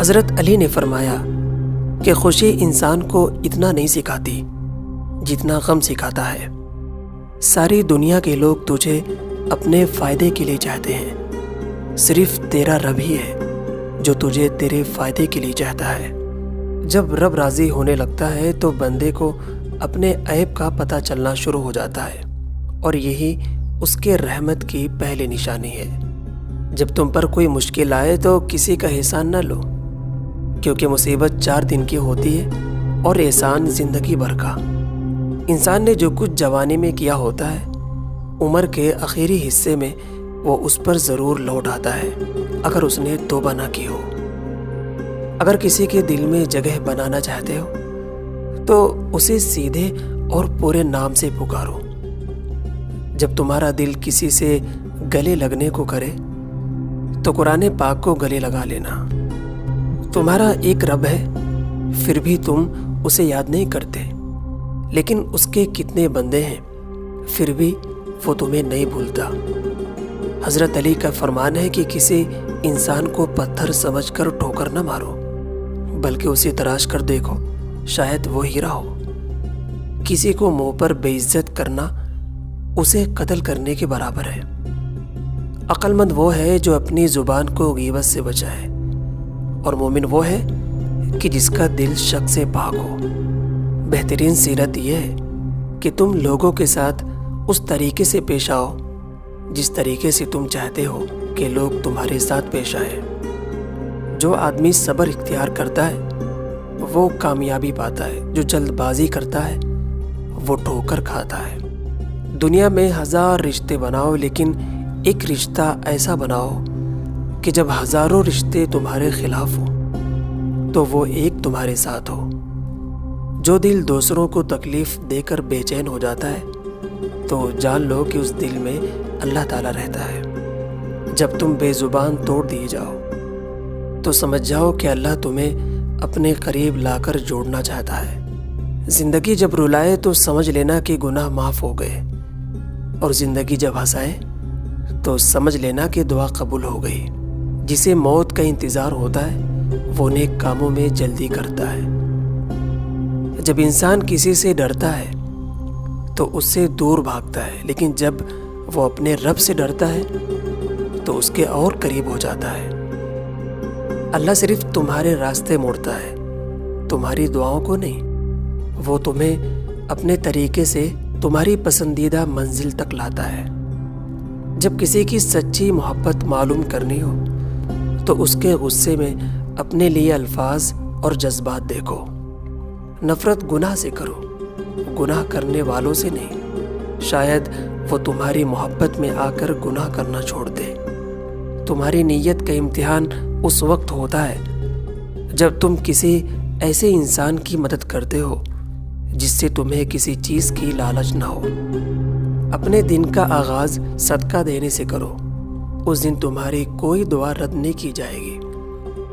حضرت علی نے فرمایا کہ خوشی انسان کو اتنا نہیں سکھاتی جتنا غم سکھاتا ہے۔ ساری دنیا کے لوگ تجھے اپنے فائدے کے لیے چاہتے ہیں، صرف تیرا رب ہی ہے جو تجھے تیرے فائدے کے لیے چاہتا ہے۔ جب رب راضی ہونے لگتا ہے تو بندے کو اپنے عیب کا پتہ چلنا شروع ہو جاتا ہے، اور یہی اس کے رحمت کی پہلی نشانی ہے۔ جب تم پر کوئی مشکل آئے تو کسی کا احسان نہ لو، کیونکہ مصیبت 4 دن کی ہوتی ہے اور احسان زندگی بھر کا۔ انسان نے جو کچھ جوانی میں کیا ہوتا ہے، عمر کے آخری حصے میں وہ اس پر ضرور لوٹ آتا ہے اگر اس نے توبہ نہ کی ہو۔ اگر کسی کے دل میں جگہ بنانا چاہتے ہو تو اسے سیدھے اور پورے نام سے پکارو۔ جب تمہارا دل کسی سے گلے لگنے کو کرے تو قرآن پاک کو گلے لگا لینا۔ تمہارا ایک رب ہے، پھر بھی تم اسے یاد نہیں کرتے، لیکن اس کے کتنے بندے ہیں، پھر بھی وہ تمہیں نہیں بھولتا۔ حضرت علی کا فرمان ہے کہ کسی انسان کو پتھر سمجھ کر ٹھوکر نہ مارو، بلکہ اسے تراش کر دیکھو، شاید وہ ہیرا ہو۔ کسی کو منہ پر بے عزت کرنا اسے قتل کرنے کے برابر ہے۔ عقل مند وہ ہے جو اپنی زبان کو غیبت سے بچائے، اور مومن وہ ہے کہ جس کا دل شک سے پاک ہو۔ بہترین سیرت یہ ہے کہ تم لوگوں کے ساتھ اس طریقے سے پیش آؤ جس طریقے سے تم چاہتے ہو کہ لوگ تمہارے ساتھ پیش آئیں۔ جو آدمی صبر اختیار کرتا ہے وہ کامیابی پاتا ہے، جو جلد بازی کرتا ہے وہ ٹھوکر کھاتا ہے۔ دنیا میں 1000 رشتے بناؤ، لیکن ایک رشتہ ایسا بناؤ کہ جب ہزاروں رشتے تمہارے خلاف ہوں تو وہ ایک تمہارے ساتھ ہو۔ جو دل دوسروں کو تکلیف دے کر بے چین ہو جاتا ہے تو جان لو کہ اس دل میں اللہ تعالیٰ رہتا ہے۔ جب تم بے زبان توڑ دیے جاؤ تو سمجھ جاؤ کہ اللہ تمہیں اپنے قریب لا کر جوڑنا چاہتا ہے۔ زندگی جب رلائے تو سمجھ لینا کہ گناہ معاف ہو گئے، اور زندگی جب ہنسائے تو سمجھ لینا کہ دعا قبول ہو گئی۔ جسے موت کا انتظار ہوتا ہے وہ نیک کاموں میں جلدی کرتا ہے۔ جب انسان کسی سے ڈرتا ہے تو اس سے دور بھاگتا ہے، لیکن جب وہ اپنے رب سے ڈرتا ہے تو اس کے اور قریب ہو جاتا ہے۔ اللہ صرف تمہارے راستے موڑتا ہے، تمہاری دعاؤں کو نہیں۔ وہ تمہیں اپنے طریقے سے تمہاری پسندیدہ منزل تک لاتا ہے۔ جب کسی کی سچی محبت معلوم کرنی ہو تو اس کے غصے میں اپنے لیے الفاظ اور جذبات دیکھو۔ نفرت گناہ سے کرو، گناہ کرنے والوں سے نہیں۔ شاید وہ تمہاری محبت میں آ کر گناہ کرنا چھوڑ دے۔ تمہاری نیت کا امتحان اس وقت ہوتا ہے جب تم کسی ایسے انسان کی مدد کرتے ہو جس سے تمہیں کسی چیز کی لالچ نہ ہو۔ اپنے دن کا آغاز صدقہ دینے سے کرو، اس دن تمہاری کوئی دعا رد نہیں کی جائے گی۔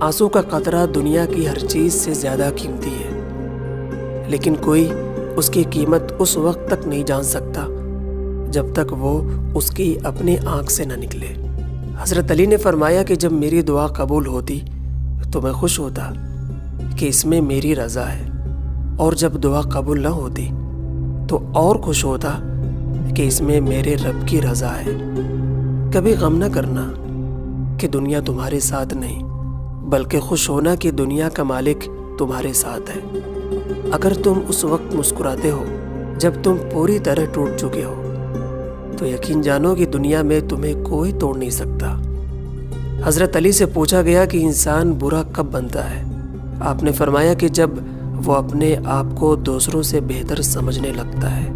آنسو کا قطرہ دنیا کی ہر چیز سے زیادہ قیمتی ہے، لیکن کوئی اس کی قیمت اس وقت تک نہیں جان سکتا جب تک وہ اس کی اپنی آنکھ سے نہ نکلے۔ حضرت علی نے فرمایا کہ جب میری دعا قبول ہوتی تو میں خوش ہوتا کہ اس میں میری رضا ہے، اور جب دعا قبول نہ ہوتی تو اور خوش ہوتا کہ اس میں میرے رب کی رضا ہے۔ کبھی غم نہ کرنا کہ دنیا تمہارے ساتھ نہیں، بلکہ خوش ہونا کہ دنیا کا مالک تمہارے ساتھ ہے۔ اگر تم اس وقت مسکراتے ہو جب تم پوری طرح ٹوٹ چکے ہو تو یقین جانو کہ دنیا میں تمہیں کوئی توڑ نہیں سکتا۔ حضرت علی سے پوچھا گیا کہ انسان برا کب بنتا ہے؟ آپ نے فرمایا کہ جب وہ اپنے آپ کو دوسروں سے بہتر سمجھنے لگتا ہے۔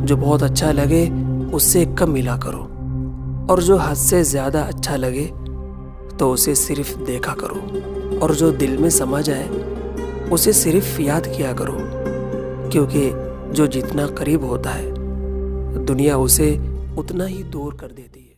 جو بہت اچھا لگے اس سے کم ملا کرو، اور جو حد سے زیادہ اچھا لگے تو اسے صرف دیکھا کرو، اور جو دل میں سما جائے اسے صرف یاد کیا کرو، کیونکہ جو جتنا قریب ہوتا ہے دنیا اسے اتنا ہی دور کر دیتی ہے۔